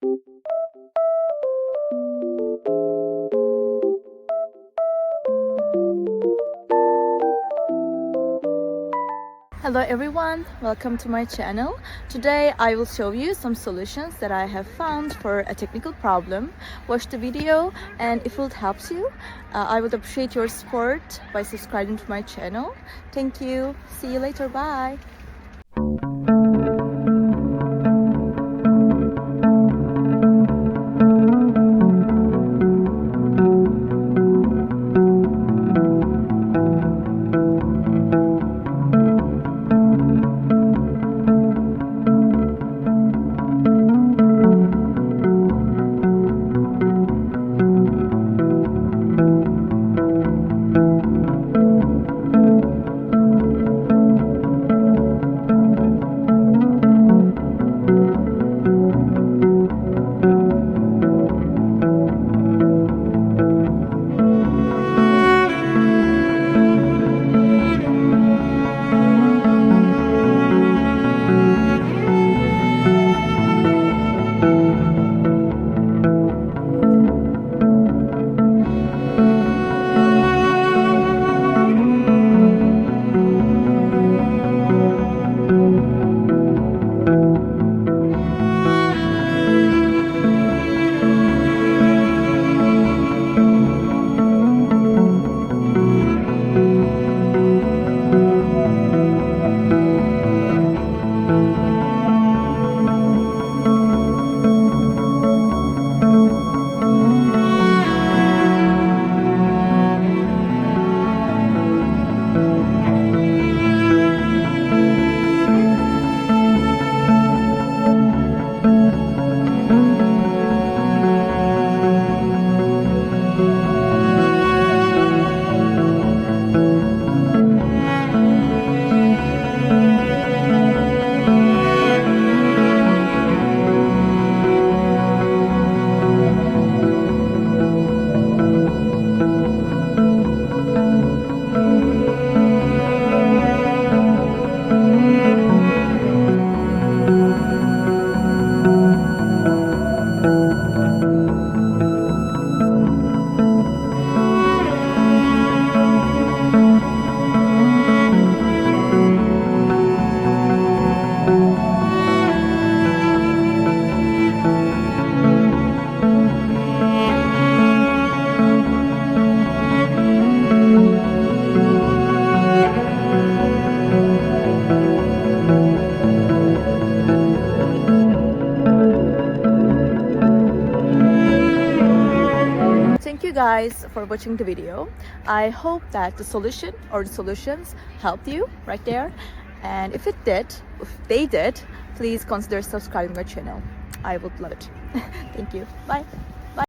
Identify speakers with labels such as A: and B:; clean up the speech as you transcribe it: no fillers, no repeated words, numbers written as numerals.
A: Hello everyone, welcome to my channel. Today I will show you some solutions that I have found for a technical problem. Watch the video, and if it helps you, I would appreciate your support by subscribing to my channel. Thank you. See you later. Bye. Thank you guys for watching the video. I hope that the solution or the solutions helped you right there. And if they did, please consider subscribing my channel. I would love it. Thank you. Bye.